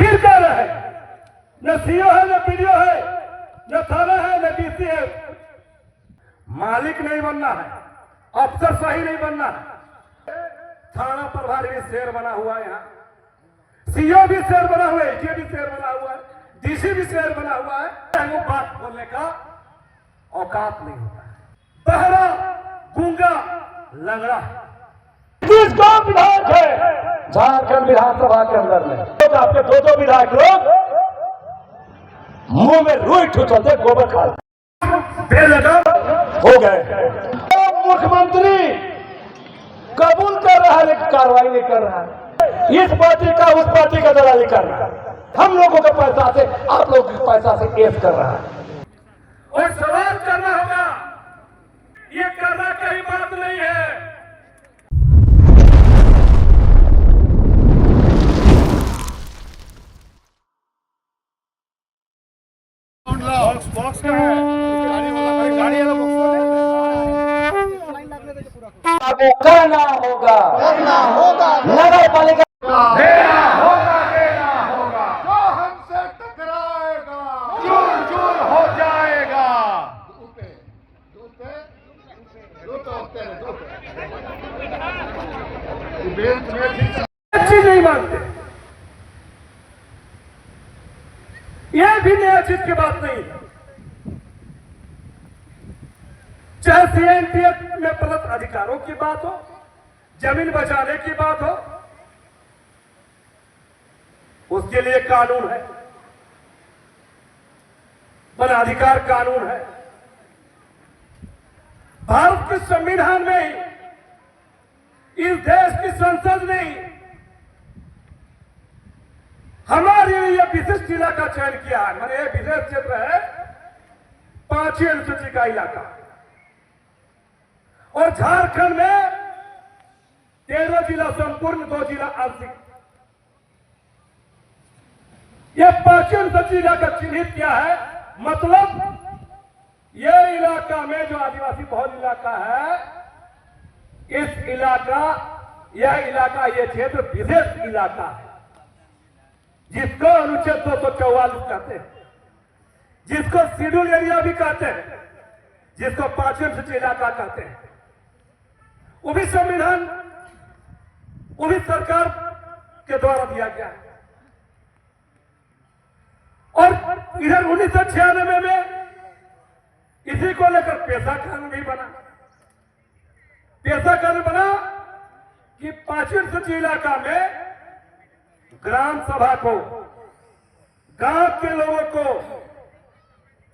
फिर कह रहे हैं न सीओ है, न पीडीओ है, न थाना है, न डीसी है। मालिक नहीं बनना है, अफसर सही नहीं बनना है। थाना प्रभारी भी शेर बना हुआ है, यहाँ सीओ भी शेर बना हुआ है, एसडीओ भी शेर बना हुआ है, डीसी भी शेर बना हुआ है। वो बात बोलने का औकात नहीं होता है। बहरा, गूंगा, लंगड़ा किस गांव विधायक है झारखंड विधानसभा के अंदर में? तो आपके दो विधायक लोग मुंह में रुई ठुचलते गोबर खाते बेलगाम हो गए। मुख्यमंत्री कबूल कर रहा है लेकिन कार्रवाई नहीं कर रहा है। इस पार्टी का उस पार्टी का दलाली कर रहा है, हम लोगों के पैसा से आप लोगों के पैसा से ऐश कर रहा है। और सवाल करना होगा, ये करना कहीं बात नहीं है। बॉक्स का है, गाड़ी वाला आपको करना होगा नगर पालिका देना होगा, जो हमसे टकराएगा चूर चूर हो जाएगा। चीज नहीं मानते, यह भी नया चीज की बात नहीं है। चाहे सीएनपीएफ में प्रदत्त अधिकारों की बात हो, जमीन बचाने की बात हो, उसके लिए कानून है, वनाधिकार कानून है। भारत के संविधान में ही, इस देश की संसद ने ही हमारे लिए विशिष्ट इलाका चयन किया है। मैंने यह विशेष क्षेत्र है 5वीं अनुसूची का इलाका, और झारखंड में 13 जिला संपूर्ण, 2 जिला आंशिक। यह 5वीं अनुसूची इलाका चिन्हित किया है, मतलब यह इलाका में जो आदिवासी बहुल इलाका है, इस इलाका, यह क्षेत्र विशेष इलाका है, जिसको अनुच्छेद 244 कहते हैं, जिसको शेड्यूल एरिया भी कहते हैं, जिसको 5वीं अनुसूची इलाका कहते हैं। वो भी संविधान, वो भी सरकार के द्वारा दिया गया है। और इधर 1996 में इसी को लेकर पेशा कानून भी बना। पेशा कानून बना कि 5वीं अनुसूची इलाका में ग्राम सभा को, गांव के लोगों को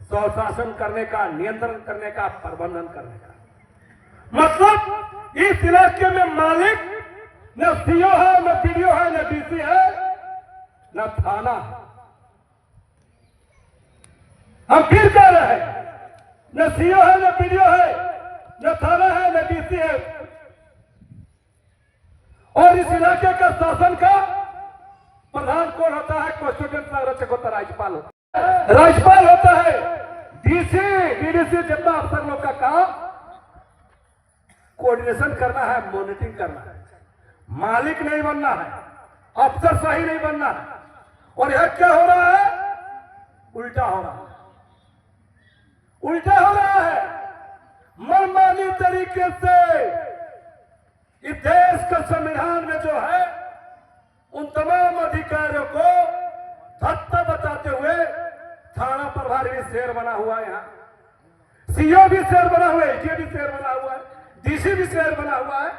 स्वशासन करने का, नियंत्रण करने का, प्रबंधन करने का, मतलब इस इलाके में मालिक न सीओ है, न पीडीओ है, न डीसी है, न थाना है। हम फिर कह रहे हैं न सीओ है, न पीडीओ है, न थाना है, न डीसी है। और इस इलाके का शासन का प्रधान कौन होता है? कस्टोडियन संरक्षक होता है, राज्यपाल होता है। राज्यपाल होता है, डीसी डीडीसी जितना अफसर लोग का काम कोऑर्डिनेशन करना है, मॉनिटरिंग करना है। मालिक नहीं बनना है, अफसर सही नहीं बनना है। और यह क्या हो रहा है? उल्टा हो रहा है, उल्टा हो रहा है। मनमानी तरीके से इस देश का संविधान में जो है, उन तमाम अधिकारियों को धत्ता बताते हुए थाना प्रभारी भी शेर बना हुआ है, यहाँ सीओ भी शेर बना हुआ है, एसडीओ भी शेर बना हुआ है, डीसी भी शेर बना हुआ है,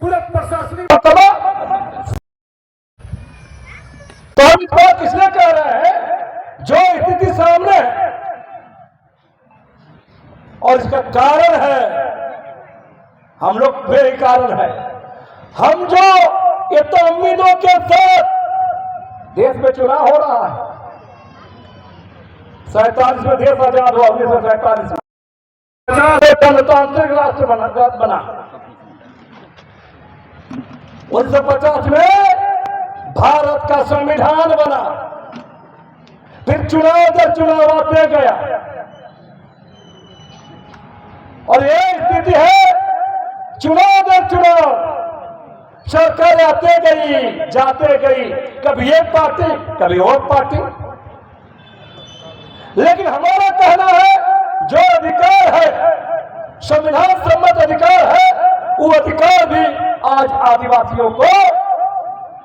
पूरा प्रशासनिक। तो हम इस बात इसलिए कह रहे हैं, जो स्थिति सामने है और इसका कारण है, हम लोग मेरे कारण है, हम जो ये तो उम्मीदों के साथ देश में चुनाव हो रहा है। 47 में देश आजाद हुआ, 1947 में गणतांत्रिक राष्ट्र बना 1950 में भारत का संविधान बना। फिर चुनाव दर चुनाव आते गया, और ये स्थिति है, चुनाव दर चुनाव सरकार आते गई जाते गई, कभी एक पार्टी कभी और पार्टी। लेकिन हमारा कहना है जो अधिकार है, संविधान सम्मत अधिकार है, वो अधिकार भी आज आदिवासियों को,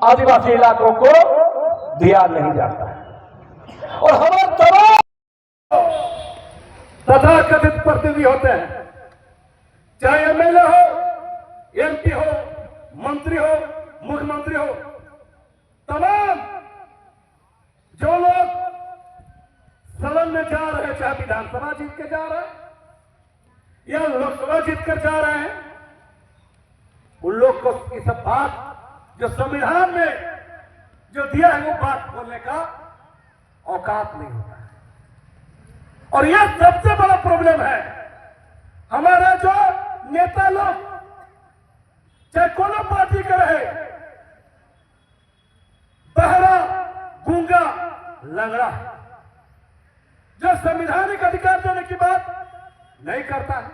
आदिवासी इलाकों को दिया नहीं जाता है। और हमारे तमाम तथाकथित प्रतिनिधि होते हैं, चाहे एमएलए हो, एमपी हो, मंत्री हो, मुख्यमंत्री हो, तमाम जो लोग सदन में जा रहे हैं, चाहे विधानसभा जीत के जा रहे हैं या लोकसभा जीत कर जा रहे हैं, उन लोग को ये सब बात जो संविधान में जो दिया है वो बात बोलने का औकात नहीं होता है। और यह सबसे बड़ा प्रॉब्लम है। हमारा जो नेता लोग चाहे कोनो पार्टी का रहे, बहरा, गूंगा, लंगड़ा, जो संवैधानिक अधिकार देने की बात नहीं करता है।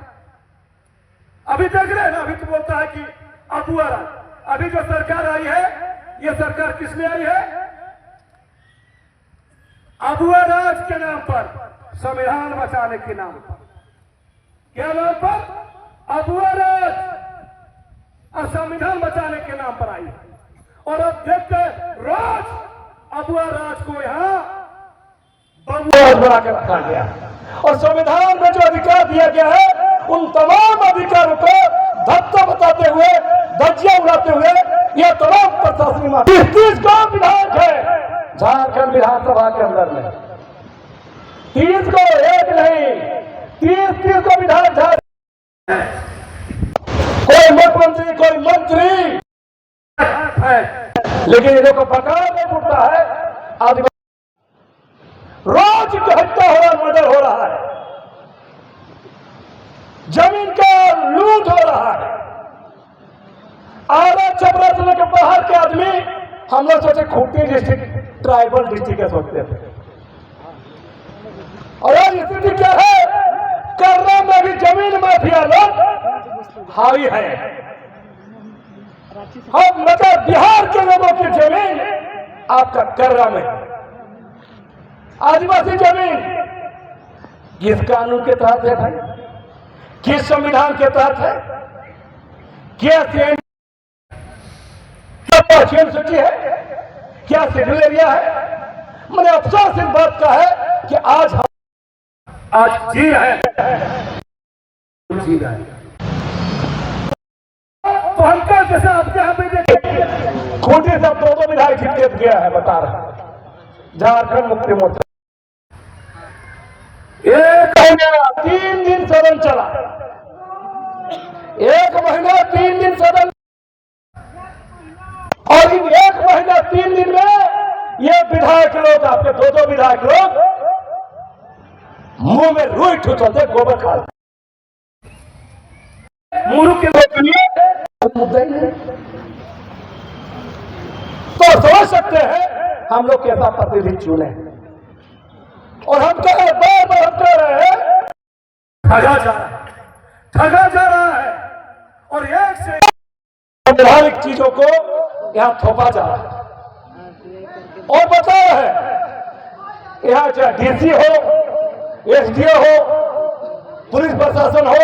अभी देख रहे हैं ना, अभी तो बोलता है कि अबुआ राज, अभी जो सरकार आई है, ये सरकार किसमें आई है? अबुआ राज के नाम पर, संविधान बचाने के नाम पर। क्या नाम पर? अबुआ राज, और संविधान बचाने के नाम पर आई है। और अब देखते रोज अबुआ राज को यहां बबुआ बना के रखा गया। और संविधान में जो अधिकार दिया गया है, उन तमाम अधिकारों को धक्का बताते हुए, धज्जियां उड़ाते हुए यह तमाम प्रशासनिक 30 गांव विधायक है झारखंड विधानसभा के अंदर में। 30 को, एक नहीं, 30 को विधायक है। कोई मुख्यमंत्री, कोई मंत्री है, लेकिन इन लोगों को बकार नहीं उठता है। आदिवासी रोज हत्या हो रहा, मर्डर हो रहा है, जमीन का लूट हो रहा है। आरा छपरा जिले के बाहर के आदमी, हम लोग सोचे खूंटी डिस्ट्रिक्ट ट्राइबल डिस्ट्रिक्ट सोचते थे, और आज स्थिति क्या है? कर्रा में भी जमीन माफिया लोग हावी है। हम मतलब बिहार के लोगों की जमीन आपका कर्रा में, आदिवासी जमीन किस कानून के तहत है भाई? किस संविधान के तहत है? क्या सूची है? क्या शेड्यूल एरिया है? मैंने अफसोस इस बात का है कि आज जी रहे हैं, तो हमको जैसे आपके यहाँ पे देखिए खूंटी से 2 विधायक जीत गया है, बता रहा झारखंड मुक्ति मोर्चा। 1 महीना 3 दिन सदन चला, 1 महीना 3 दिन सदन, और इन 1 महीना 3 दिन में ये विधायक लोग, आपके 2 विधायक लोग मुंह में रुई ठुसते, गोबर खाते, मुरु के लोग के लिए मुद्दा ही नहीं। तो समझ सकते हैं हम लोग कैसा प्रतिनिधि चुने। और हम कह रहे, बार बार हम कह रहे हैं, ठगा जा रहा है, और एक से व्यवहारिक चीजों को यहां थोपा जा रहा है। और बता रहे हैं, यहां चाहे डीसी हो, एसडीओ हो, पुलिस प्रशासन हो,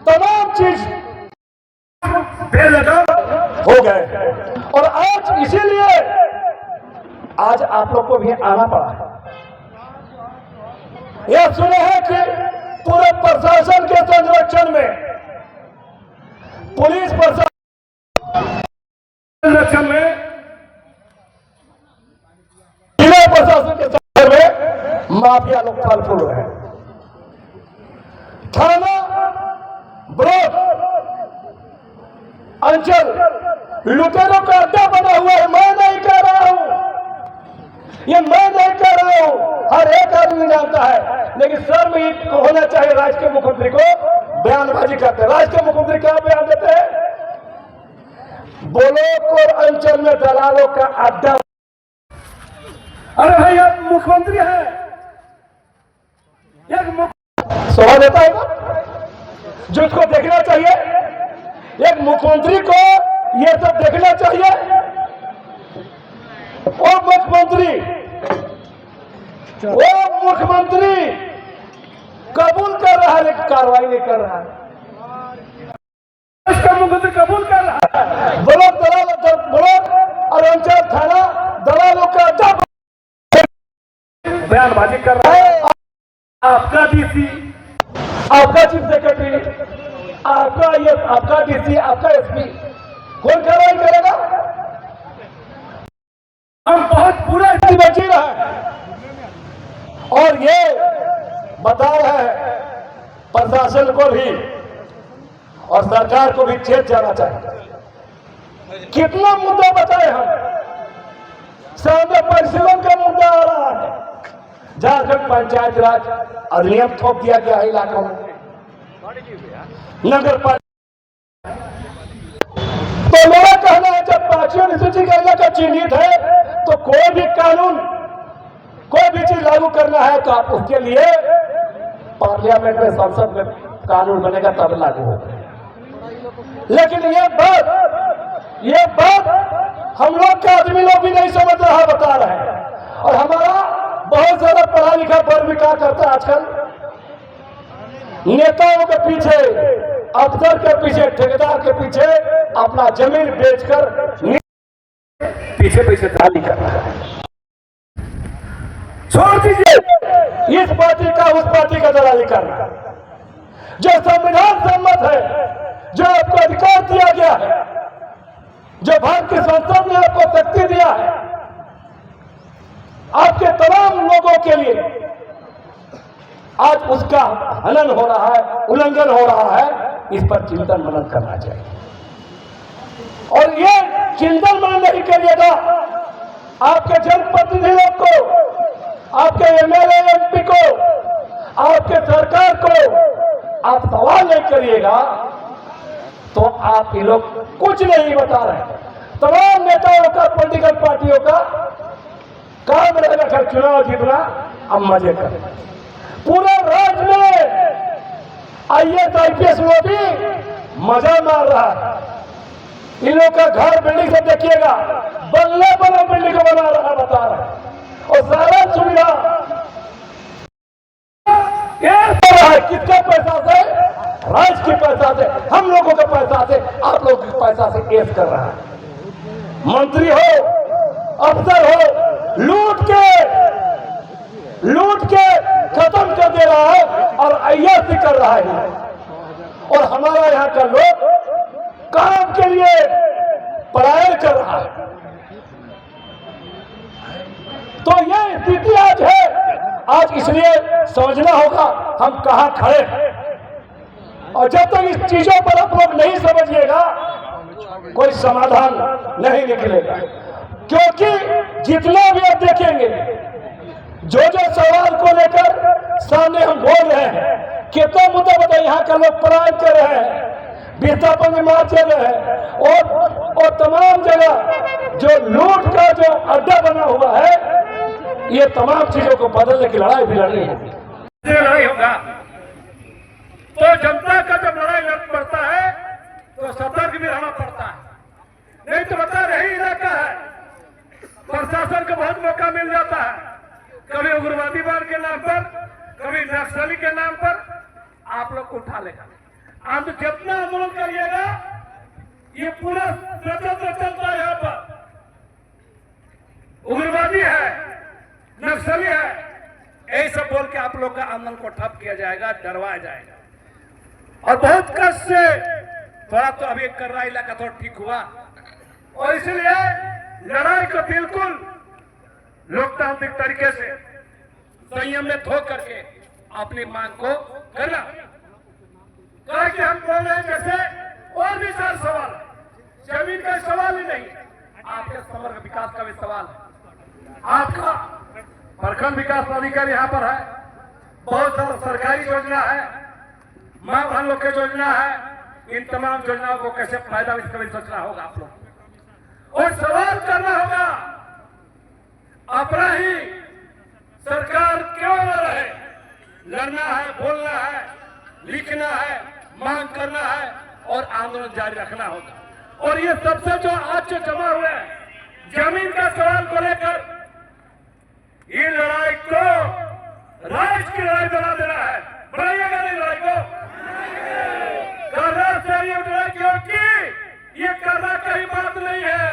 तमाम चीज बेलगाम हो गए। और आज इसीलिए आज आप लोग को भी आना पड़ा है। यह सुने हैं कि पूरे प्रशासन के संरक्षण में, पुलिस प्रशासन संरक्षण में, जिला प्रशासन के संरक्षण में माफिया लोग फल फूल रहे हैं। थाना, ब्लॉक, अंचल लुटेरों का अड्डा बना हुआ है। मैं नहीं कह रहा हूं, ये मैं नहीं कह रहा हूं, हर एक आदमी जानता है। लेकिन शर्म ही होना चाहिए राज्य के मुख्यमंत्री को बयानबाजी करते हैं। राज्य के मुख्यमंत्री क्या बयान देते हैं? ब्लॉक और अंचल में दलालों का अड्डा। अरे भाई, आप मुख्यमंत्री है, सवाल देता है जो इसको देखना चाहिए। एक मुख्यमंत्री को ये सब देखना चाहिए। वो मुख्यमंत्री कबूल कर रहा है लेकिन कार्रवाई नहीं कर रहा है। इसका मुख्यमंत्री कबूल कर रहा है, ब्लॉक और अंचल थाना दलालों का बयानबाजी कर रहा है। आपका डीसी, आपका चीफ सेक्रेटरी, आपका डीसी, आपका एसपी, कौन कार्रवाई करेगा? हम बहुत पूरा बची रहा है और ये बता रहा है प्रशासन को भी और सरकार को भी चेत जाना चाहिए। कितना मुद्दा बताए हम, सामने परिसीमन का मुद्दा आ रहा है, झारखंड पंचायत राज अधिनियम थोप दिया गया है इलाकों में, नगर पालिका। तो मेरा कहना है जब 5वीं अनुसूची का इलाका चिन्हित है तो कोई भी कानून, कोई भी चीज लागू करना है तो आप उसके लिए पार्लियामेंट में, संसद में कानून बनेगा तब लागू होगा। लेकिन ये बात हम लोग के आदमी लोग भी नहीं समझ रहा, बता रहे हैं। और हमारा बहुत ज्यादा पढ़ा लिखा वर्ग भी क्या करता है आजकल, नेताओं के पीछे, अफसर के पीछे, ठेकेदार के पीछे अपना जमीन बेचकर पीछे दलाली कर रहा है। छोड़ दीजिए इस पार्टी का उस पार्टी का दलाली करना। जो संविधान सम्मत है, जो आपको अधिकार दिया गया है, जो भारत की संसद ने आपको शक्ति दिया है, आपके तमाम लोगों के लिए आज उसका हनन हो रहा है, उल्लंघन हो रहा है। इस पर चिंतन मनन करना चाहिए। और ये चिंतन मनन नहीं करिएगा, आपके जनप्रतिनिधियों को, आपके एमएलए एमपी को, आपके सरकार को आप सवाल नहीं करिएगा तो आप ये लोग कुछ नहीं बता रहे। तमाम नेताओं का, पॉलिटिकल पार्टियों का काम रहेगा खैर चुनाव जीतना, अब मजे करें। पूरे राज्य में आईएएस आईपीएस लोग भी मजा मार रहा है। इन लोग का घर बिल्डिंग से देखिएगा, बल्ले बिल्डिंग को बना रहा, बता रहा है। और सारा सुविधा किसका पैसा से? राज्य के पैसा से, हम लोगों के पैसा से, आप लोगों के पैसा से केस कर रहा है। मंत्री हो, अफसर हो, लूट के खत्म कर दे रहा है और अय्यासी कर रहा है। और हमारा यहाँ का लोग काम के लिए पलायन कर रहा है। तो ये स्थिति आज है। आज इसलिए समझना होगा हम कहां खड़े हैं। और जब तक इस चीजों पर आप लोग नहीं समझिएगा कोई समाधान नहीं निकलेगा। क्योंकि जितना भी आप देखेंगे, जो सवाल को लेकर सामने हम बोल रहे हैं, कितना मुद्दा बताइए, यहाँ का लोग पलायन कर रहे हैं, विस्थापन मार चल रहे हैं और तमाम जगह जो लूट का जो अड्डा बना हुआ है, ये तमाम चीजों को बदलने की लड़ाई भी लड़नी है। लड़ाई होगा तो जनता का जब लड़ाई लड़ पड़ता है तो सतर्क भी रहना पड़ता है। नहीं तो बता रही इलाका है, प्रशासन को बहुत मौका मिल जाता है, कभी उग्रवादीवाद के नाम पर, कभी नक्सली के नाम पर आप लोग को उठा लेगा। आप जितना आंदोलन करिएगा ये पूरा स्वतंत्र चलता है। यहाँ पर उग्रवादी है, नक्सली है, यही सब बोल के आप लोग का आंदोलन को ठप किया जाएगा, डरवाया जाएगा। और बहुत कष्ट से थोड़ा तो अभी कर्रा इलाका थोड़ा ठीक हुआ और इसलिए लड़ाई को बिल्कुल लोकतांत्रिक तरीके से संयम में धो करके अपनी मांग को करना। कहा कि हम बोल रहे हैं जैसे और भी सारे सवाल, जमीन का सवाल ही नहीं, आपके समग्र विकास का भी सवाल है। आपका प्रखंड विकास प्राधिकारी यहाँ पर है, बहुत सारा सरकारी योजना है, मां बहन लोग की योजना है। इन तमाम योजनाओं को कैसे फायदा इसका भी सोचना होगा आप लोग और सवाल करना होगा। अपना ही सरकार क्यों न रहे, लड़ना है, बोलना है, लिखना है, मांग करना है और आंदोलन जारी रखना होगा। और ये सबसे जो आज जो जमा हुए हैं जमीन का सवाल को लेकर, ये लड़ाई को राष्ट्र की लड़ाई बना देना है। बनाइएगा नहीं लड़ाई को? कर्रा से ये लड़ाई क्योंकि ये कर्रा का ही बात नहीं है,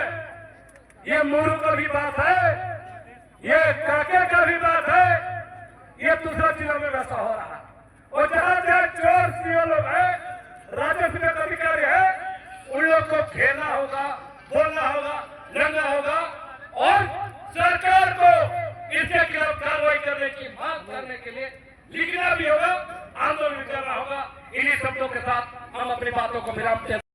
ये मूरू का भी बात है, ये काके का भी बात है, ये दूसरा जिलों में वैसा हो रहा है। और जहां जहां चोर सीओ लोग हैं, राजस्व के अधिकारी है, उन लोग को घेरना होगा, बोलना होगा, लड़ना होगा और सरकार को इसके खिलाफ कार्रवाई करने की मांग करने के लिए लिखना भी होगा, आंदोलन भी करना होगा। इन्हीं शब्दों के साथ हम अपनी बातों को विराम देते हैं।